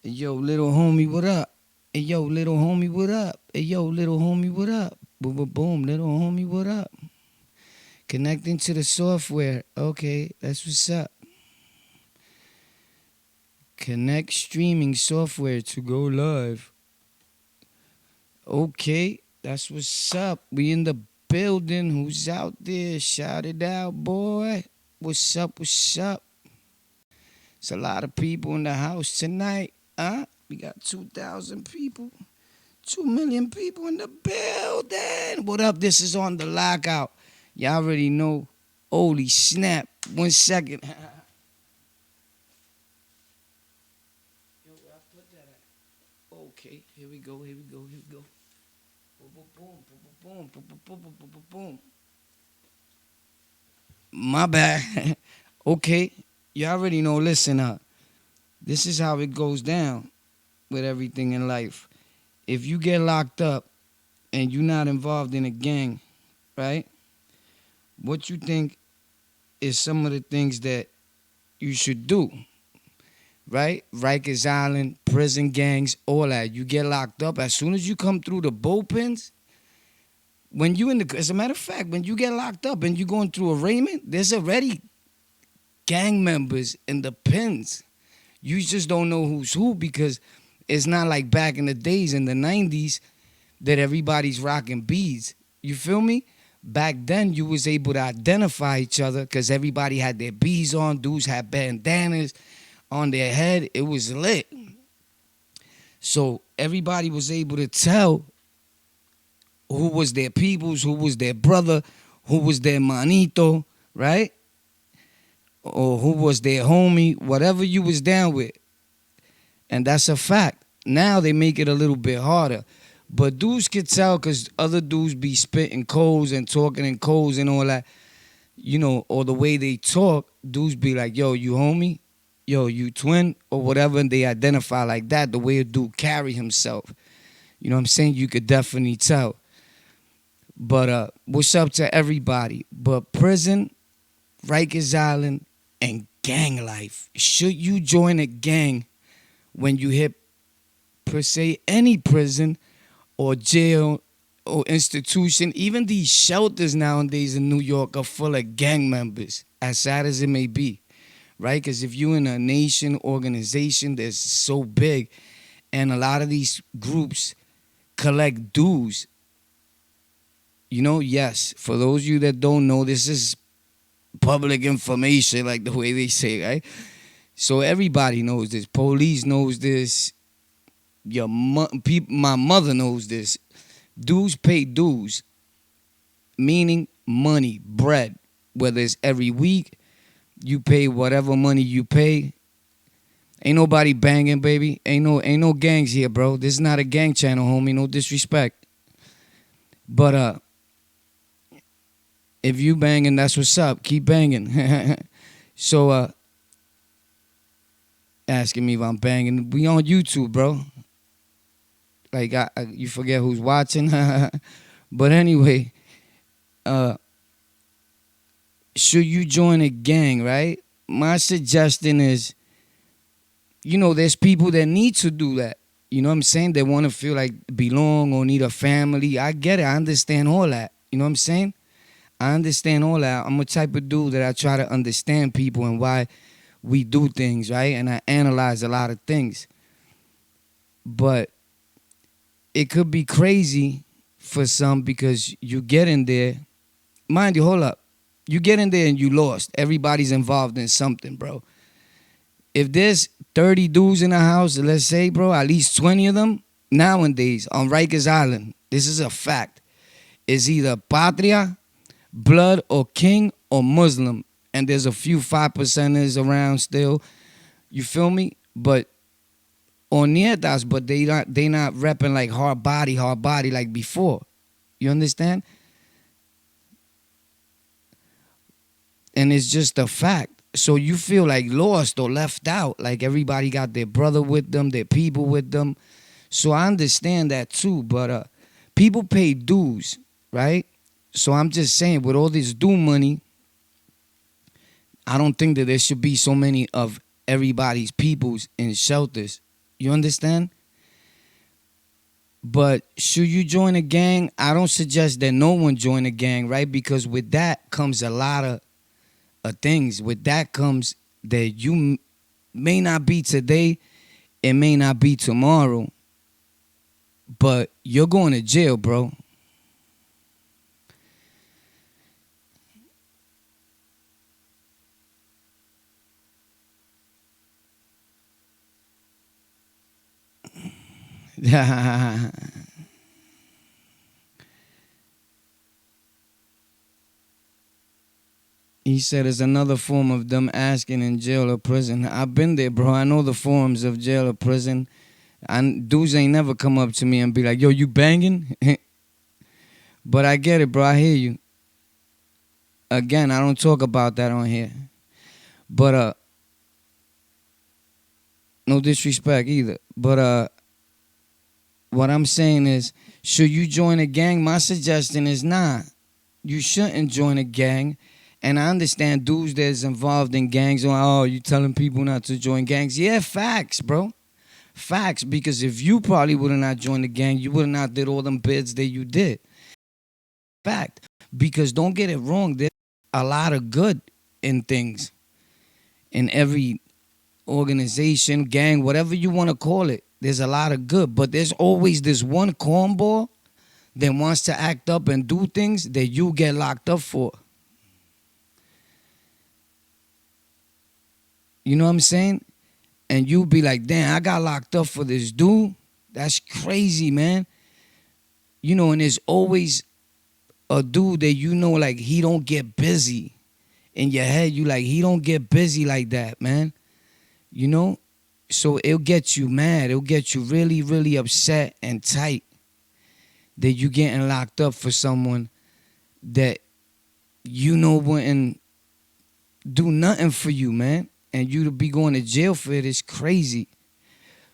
Hey, yo, little homie, what up? Hey, yo, little homie, what up? Hey, yo, little homie, what up? Boom, boom, boom, little homie, what up? Connecting to the software. Okay, that's what's up. Connect streaming software to go live. Okay, that's what's up. We in the building. Who's out there? Shout it out, boy. What's up? What's up? It's a lot of people in the house tonight. Huh? We got 2,000 people. 2 million people in the building. What up? This is on the lockout. Y'all already know. Holy snap. 1 second. Yo, where I put that at? Okay, here we go, here we go, here we go. Boom, boom, boom, boom, boom, boom, boom, boom, boom, boom, boom, boom. My bad. Okay, you already know. Listen up. This is how it goes down with everything in life. If you get locked up and you're not involved in a gang, right? What you think is some of the things that you should do, right? Rikers Island, prison gangs, all that. You get locked up. As soon as you come through the bullpens, when you in the, as a matter of fact, when you get locked up and you going through arraignment, there's already gang members in the pens. You just don't know who's who because it's not like back in the days in the 90s that everybody's rocking beads. You feel me? Back then, you was able to identify each other because everybody had their beads on. Dudes had bandanas on their head. It was lit. So everybody was able to tell who was their peoples, who was their brother, who was their manito, right? Or who was their homie, whatever you was down with. And that's a fact. Now they make it a little bit harder. But dudes could tell because other dudes be spitting codes and talking in codes and all that, you know, or the way they talk, dudes be like, yo, you homie? Yo, you twin? Or whatever, and they identify like that, the way a dude carry himself. You know what I'm saying? You could definitely tell. But what's up to everybody? But prison, Rikers Island, and gang life. Should you join a gang when you hit, per se, any prison or jail or institution? Even these shelters nowadays in New York are full of gang members, as sad as it may be, right? Because if you're in a nation organization that's so big and a lot of these groups collect dues, you know, yes, for those of you that don't know, this is public information, like the way they say, right? So everybody knows this. Police knows this. My mother knows this. Dues pay dues, meaning money, bread. Whether it's every week, you pay whatever money you pay. Ain't nobody banging, baby. Ain't no gangs here, bro. This is not a gang channel, homie. No disrespect. But if you banging, that's what's up. Keep banging. So asking me if I'm banging. We on YouTube, bro. Like you forget who's watching. But anyway, should you join a gang, right? My suggestion is, you know, there's people that need to do that. You know what I'm saying? They want to feel like belong or need a family. I get it. I understand all that. You know what I'm saying? I understand all that. I'm a type of dude that I try to understand people and why we do things, right? And I analyze a lot of things. But it could be crazy for some because you get in there. Mind you, hold up. You get in there and you lost. Everybody's involved in something, bro. If there's 30 dudes in the house, let's say, bro, at least 20 of them nowadays on Rikers Island, this is a fact, is either Patria, Blood, or King, or Muslim. And there's a few 5%ers around still. You feel me? But or nietas, but they not repping like hard body like before. You understand? And it's just a fact. So you feel like lost or left out, like everybody got their brother with them, their people with them. So I understand that too, but people pay dues, right? So I'm just saying, with all this due money, I don't think that there should be so many of everybody's peoples in shelters. You understand? But should you join a gang? I don't suggest that no one join a gang, right? Because with that comes a lot of things. With that comes that you may not be today, it may not be tomorrow, but you're going to jail, bro. He said it's another form of them asking in jail or prison. I've been there, bro. I know the forms of jail or prison. Dudes ain't never come up to me and be like, yo, you banging? But I get it, bro. I hear you. Again, I don't talk about that on here. But no disrespect either. But what I'm saying is, should you join a gang? My suggestion is nah. You shouldn't join a gang. And I understand dudes that's involved in gangs. Oh, you telling people not to join gangs? Yeah, facts, bro. Facts. Because if you probably would have not joined the gang, you would have not did all them bids that you did. Fact. Because don't get it wrong, there's a lot of good in things. In every organization, gang, whatever you want to call it, there's a lot of good. But there's always this one cornball that wants to act up and do things that you get locked up for. You know what I'm saying? And you be like, damn, I got locked up for this dude. That's crazy, man. You know, and there's always a dude that you know, like, he don't get busy. In your head, you like, he don't get busy like that, man. You know? So it'll get you mad. It'll get you really, really upset and tight that you getting locked up for someone that you know wouldn't do nothing for you, man. And you to be going to jail for it is crazy.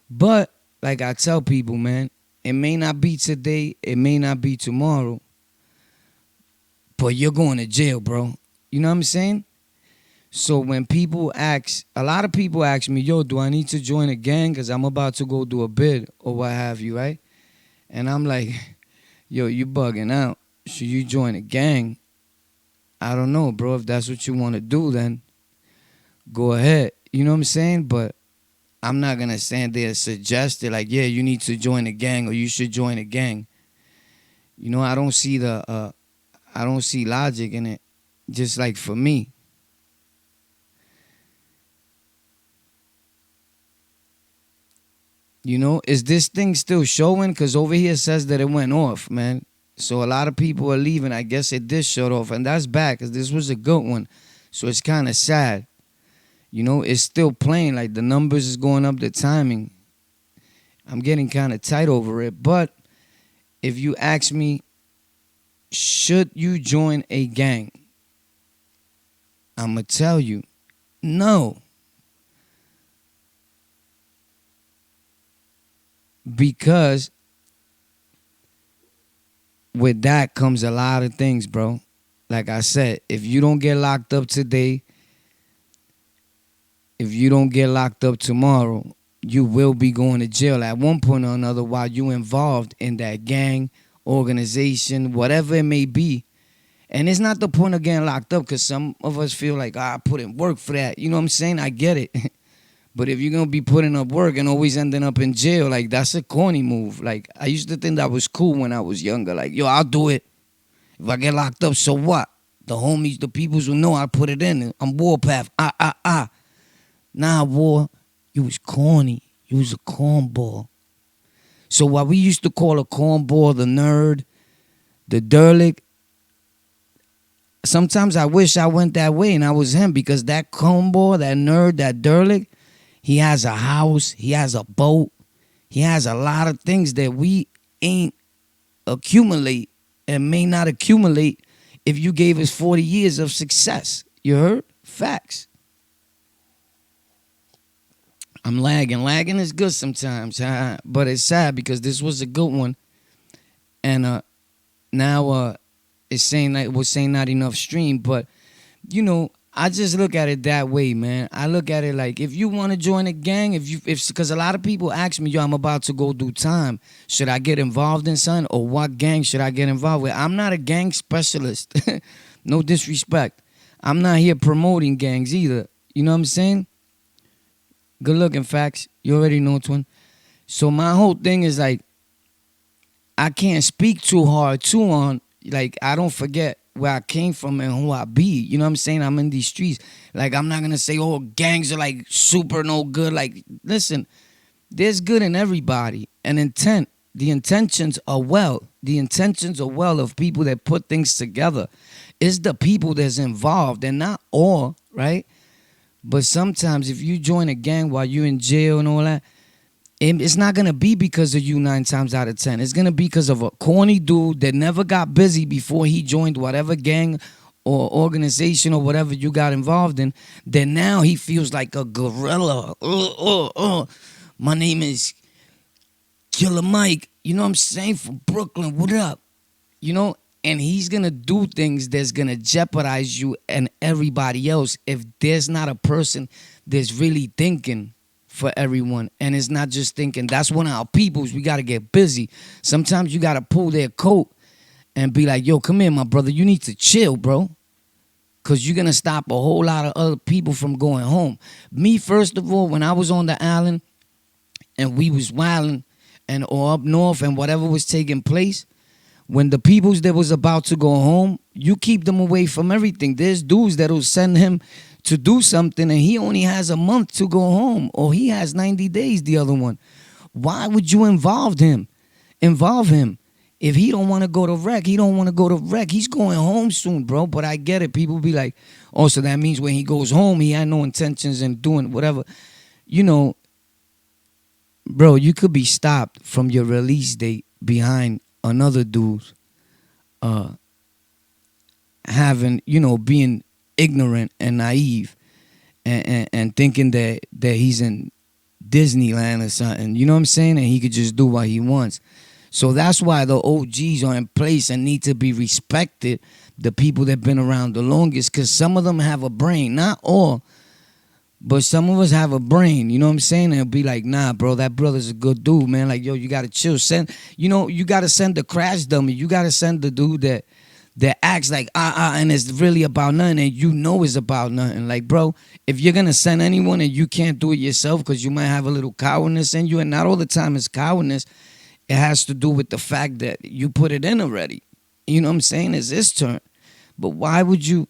But, like I tell people, man, it may not be today, it may not be tomorrow, but you're going to jail, bro. You know what I'm saying? So when people ask, a lot of people ask me, yo, do I need to join a gang? Because I'm about to go do a bid or what have you, right? And I'm like, yo, you bugging out. Should you join a gang? I don't know, bro. If that's what you want to do, then go ahead. You know what I'm saying? But I'm not going to stand there and suggest it like, yeah, you need to join a gang or you should join a gang. You know, I don't see logic in it. Just like for me. You know, is this thing still showing? Because over here says that it went off, man. So a lot of people are leaving. I guess it did shut off. And that's bad because this was a good one. So it's kind of sad. You know, it's still playing. Like the numbers is going up, the timing. I'm getting kind of tight over it. But if you ask me, should you join a gang? I'm going to tell you, no. Because with that comes a lot of things, bro. Like I said, if you don't get locked up today, if you don't get locked up tomorrow, you will be going to jail at one point or another while you involved in that gang, organization, whatever it may be. And it's not the point of getting locked up because some of us feel like, I put in work for that. You know what I'm saying? I get it. But if you're going to be putting up work and always ending up in jail, like, that's a corny move. Like, I used to think that was cool when I was younger. Like, yo, I'll do it. If I get locked up, so what? The homies, the peoples who know I put it in. I'm Warpath. Nah, War, you was corny. You was a cornball. So what we used to call a cornball, the nerd, the derelict, sometimes I wish I went that way and I was him because that cornball, that nerd, that derelict, he has a house, he has a boat, he has a lot of things that we ain't accumulate and may not accumulate if you gave us 40 years of success. You heard? Facts. I'm lagging. Lagging is good sometimes, but it's sad because this was a good one. And now it's saying that it was saying not enough stream. But, you know, I just look at it that way, man. I look at it like if you want to join a gang, if because a lot of people ask me, yo, I'm about to go do time. Should I get involved in something or what gang should I get involved with? I'm not a gang specialist. No disrespect. I'm not here promoting gangs either. You know what I'm saying? Good looking facts. You already know, twin. So my whole thing is like I can't speak too hard too on like I don't forget where I came from and who I be. You know what I'm saying? I'm in these streets. Like I'm not gonna say, oh, gangs are like super no good. Like, listen, there's good in everybody. And intent. The intentions are well. The intentions are well of people that put things together. It's the people that's involved and not all, right? But sometimes if you join a gang while you're in jail and all that, it's not going to be because of you 9 times out of 10. It's going to be because of a corny dude that never got busy before he joined whatever gang or organization or whatever you got involved in. Then now he feels like a gorilla. My name is Killer Mike. You know what I'm saying? From Brooklyn. What up? You know? And he's going to do things that's going to jeopardize you and everybody else if there's not a person that's really thinking for everyone. And it's not just thinking. That's one of our peoples. We got to get busy. Sometimes you got to pull their coat and be like, yo, come here, my brother. You need to chill, bro. Because you're going to stop a whole lot of other people from going home. Me, first of all, when I was on the island and we was wilding and or up north and whatever was taking place, when the peoples that was about to go home, you keep them away from everything. There's dudes that'll send him to do something and he only has a month to go home, or he has 90 days, the other one. Why would you involve him? If he don't want to go to rec, he don't want to go to rec. He's going home soon, bro. But I get it. People be like, oh, so that means when he goes home, he had no intentions in doing whatever. You know, bro, you could be stopped from your release date behind another dude's having, you know, being ignorant and naive and thinking that he's in Disneyland or something. You know what I'm saying? And he could just do what he wants. So that's why the OGs are in place and need to be respected, the people that been around the longest, because some of them have a brain. Not all, but some of us have a brain. You know what I'm saying? And it'll be like, nah, bro, that brother's a good dude, man. Like, yo, you got to chill. You got to send the crash dummy. You got to send the dude that acts like, and it's really about nothing, and you know it's about nothing. Like, bro, if you're going to send anyone and you can't do it yourself because you might have a little cowardness in you, and not all the time it's cowardness, it has to do with the fact that you put it in already. You know what I'm saying? It's his turn. But why would you,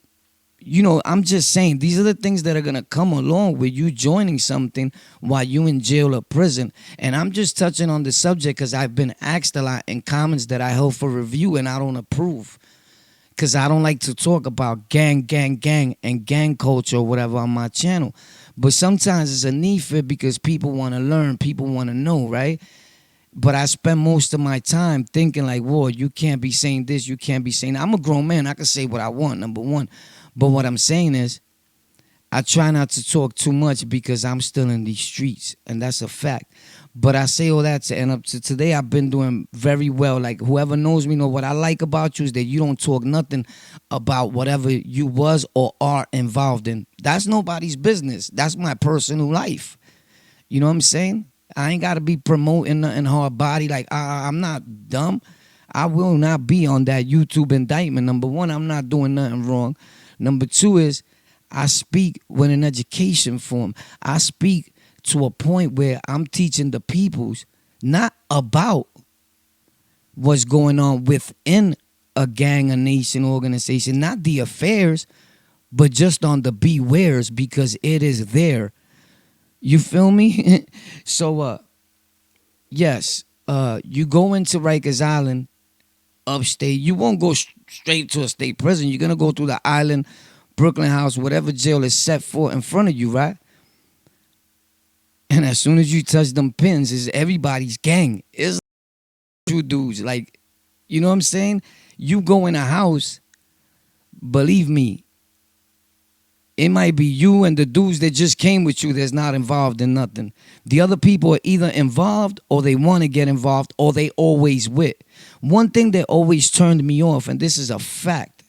I'm just saying, these are the things that are going to come along with you joining something while you in jail or prison. And I'm just touching on the subject because I've been asked a lot in comments that I held for review and I don't approve. Because I don't like to talk about gang, and gang culture or whatever on my channel. But sometimes it's a need for it because people want to learn, people want to know, right? But I spend most of my time thinking like, whoa, you can't be saying this, you can't be saying that. I'm a grown man, I can say what I want, number one. But what I'm saying is, I try not to talk too much because I'm still in these streets, and that's a fact. But I say all that to end up to today. I've been doing very well. Like, whoever knows me know what I like about you is that you don't talk nothing about whatever you was or are involved in. That's nobody's business. That's my personal life. You know what I'm saying? I ain't got to be promoting nothing hard body. Like, I'm not dumb. I will not be on that YouTube indictment. Number one, I'm not doing nothing wrong. Number two is I speak with an education form. I speak to a point where I'm teaching the peoples not about what's going on within a gang, a nation, organization, not the affairs, but just on the bewares because it is there. You feel me? So, yes, you go into Rikers Island, upstate. You won't go straight to a state prison. You're going to go through the island, Brooklyn House, whatever jail is set for in front of you, right? And as soon as you touch them pins, it's everybody's gang. It's you dudes. Like, you know what I'm saying? You go in a house, believe me, it might be you and the dudes that just came with you that's not involved in nothing. The other people are either involved or they want to get involved or they always with. One thing that always turned me off, and this is a fact.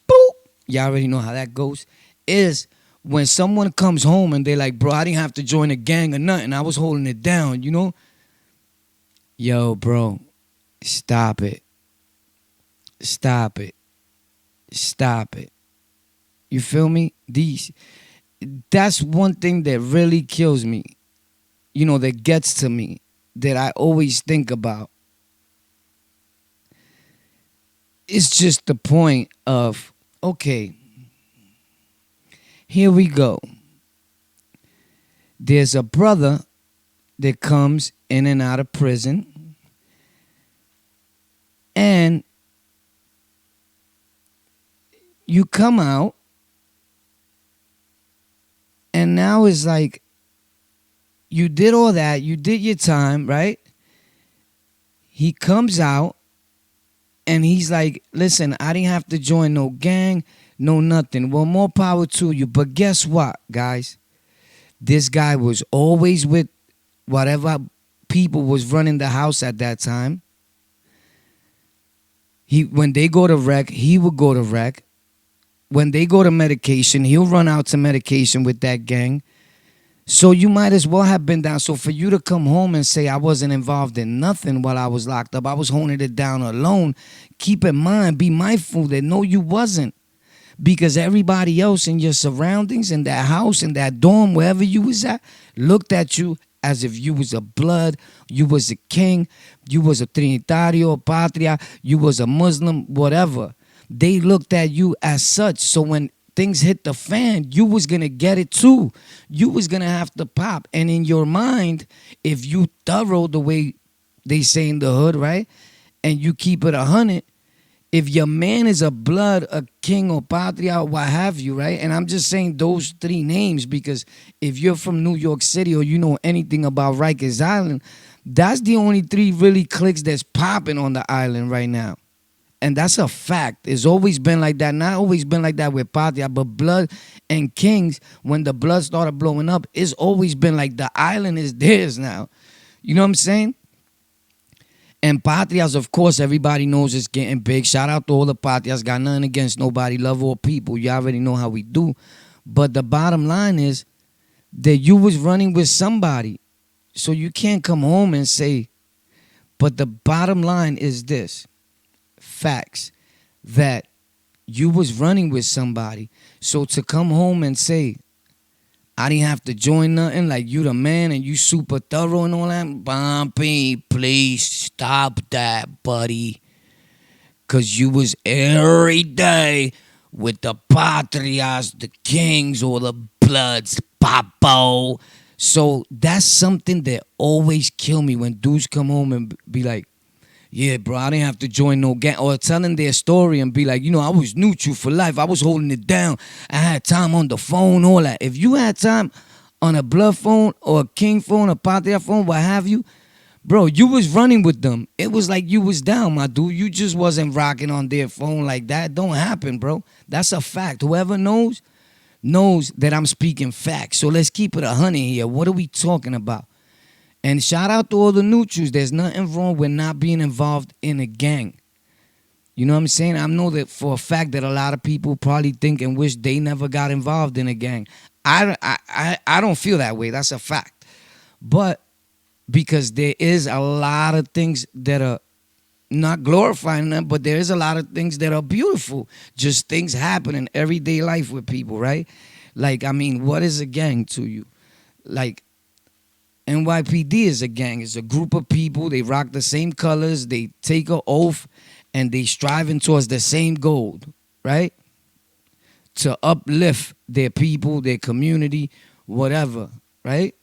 Boop. y'all already know how that goes, is when someone comes home and they're like, bro, I didn't have to join a gang or nothing. I was holding it down, you know? Yo, bro, stop it. Stop it. Stop it. You feel me? That's one thing that really kills me, you know, that gets to me, that I always think about. It's just the point of, okay, here we go. There's a brother that comes in and out of prison, and you come out, and now it's like, you did all that, you did your time, right? He comes out, and he's like, listen, I didn't have to join no gang, no nothing. Well, more power to you. But guess what, guys? This guy was always with whatever people was running the house at that time. When they go to rec, he would go to rec. When they go to medication, he'll run out to medication with that gang. So you might as well have been down. So for you to come home and say I wasn't involved in nothing while I was locked up, I was holding it down alone, keep in mind, be mindful that no, you wasn't. Because everybody else in your surroundings, in that house, in that dorm, wherever you was at, looked at you as if you was a blood, you was a king, you was a Trinitario, Patria, you was a Muslim, whatever. They looked at you as such. So when things hit the fan, you was going to get it too. You was going to have to pop. And in your mind, if you thorough the way they say in the hood, right? And you keep it 100, if your man is a blood, a king or patria, or what have you, right? And I'm just saying those three names because if you're from New York City or you know anything about Rikers Island, that's the only three really cliques that's popping on the island right now. And that's a fact. It's always been like that. Not always been like that with Patria, but Blood and Kings, when the Blood started blowing up, it's always been like the island is theirs now. You know what I'm saying? And Patrias, of course, everybody knows it's getting big. Shout out to all the Patrias. Got nothing against nobody. Love all people. You already know how we do. But the bottom line is that you was running with somebody. So you can't come home and say, but the bottom line is this. Facts. That you was running with somebody. So to come home and say, I didn't have to join nothing, like you the man and you super thorough and all that. Bumpy, please stop that, buddy. Cause you was every day with the Patrias, the Kings, or the Bloods, Papo. So that's something that always kill me when dudes come home and be like, yeah, bro, I didn't have to join no gang. Or telling their story and be like, you know, I was neutral for life. I was holding it down. I had time on the phone, all that. If you had time on a Blood phone or a King phone, a Patria phone, what have you, bro, you was running with them. It was like you was down, my dude. You just wasn't rocking on their phone like that. Don't happen, bro. That's a fact. Whoever knows that I'm speaking facts. So let's keep it 100 here. What are we talking about? And shout out to all the neutrals. There's nothing wrong with not being involved in a gang. You know what I'm saying? I know that for a fact that a lot of people probably think and wish they never got involved in a gang. I don't feel that way. That's a fact. But because there is a lot of things that are not glorifying them, but there is a lot of things that are beautiful. Just things happen in everyday life with people, right? Like, I mean, what is a gang to you? Like, NYPD is a gang. It's a group of people. They rock the same colors. They take an oath, and they striving towards the same goal, right? To uplift their people, their community, whatever, right?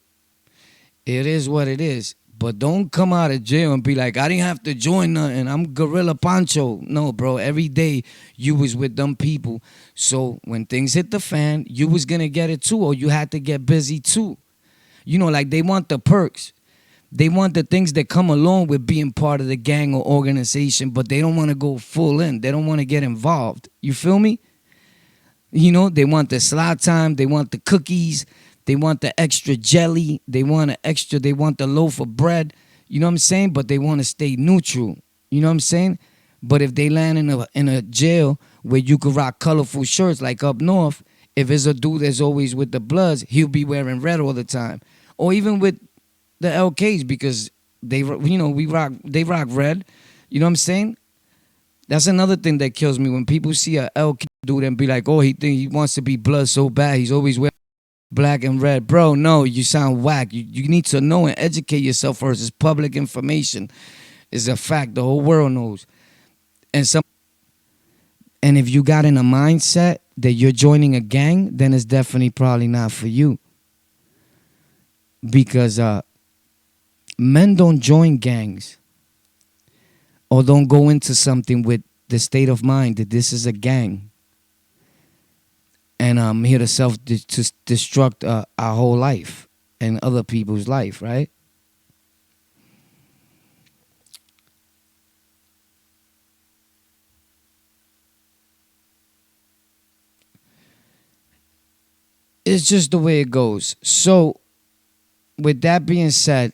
It is what it is. But don't come out of jail and be like, I didn't have to join nothing. I'm Gorilla Pancho. No, bro. Every day you was with them people. So when things hit the fan, you was going to get it too, or you had to get busy too. You know, like they want the perks. They want the things that come along with being part of the gang or organization, but they don't want to go full in. They don't want to get involved. You feel me? You know, they want the slot time. They want the cookies. They want the extra jelly. They want the loaf of bread. You know what I'm saying? But they want to stay neutral. You know what I'm saying? But if they land in a jail where you could rock colorful shirts like up north. If it's a dude that's always with the Bloods, he'll be wearing red all the time. Or even with the LKs, because they rock red. You know what I'm saying? That's another thing that kills me when people see a LK dude and be like, oh, he wants to be Blood so bad. He's always wearing black and red. Bro, no, you sound whack. You need to know and educate yourself first. It's public information. It's a fact. The whole world knows. And if you got in a mindset that you're joining a gang, then it's definitely probably not for you. Because men don't join gangs or don't go into something with the state of mind that this is a gang and I'm here to self-destruct our whole life and other people's life, right? It's just the way it goes. So, with that being said,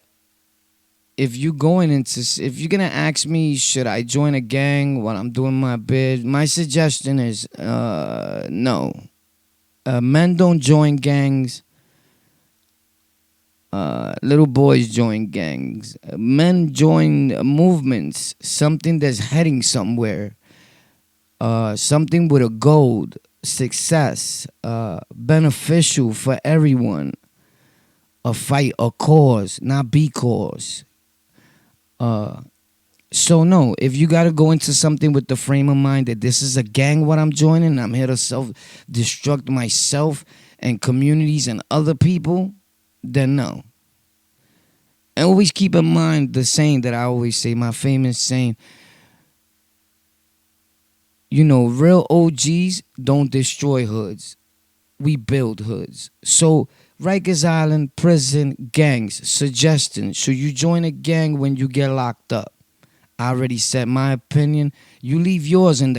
if you're gonna ask me, should I join a gang while I'm doing my bid? My suggestion is no. Men don't join gangs. Little boys join gangs. Men join movements, something that's heading somewhere. Something with a goal, success, beneficial for everyone. A fight, a cause, not because. So no, if you gotta go into something with the frame of mind that this is a gang, what I'm joining, I'm here to self-destruct myself and communities and other people, then no. And always keep in mind the saying that I always say, my famous saying, real OGs don't destroy hoods. We build hoods. So Rikers Island, prison, gangs, suggestions. Should you join a gang when you get locked up? I already said my opinion. You leave yours in the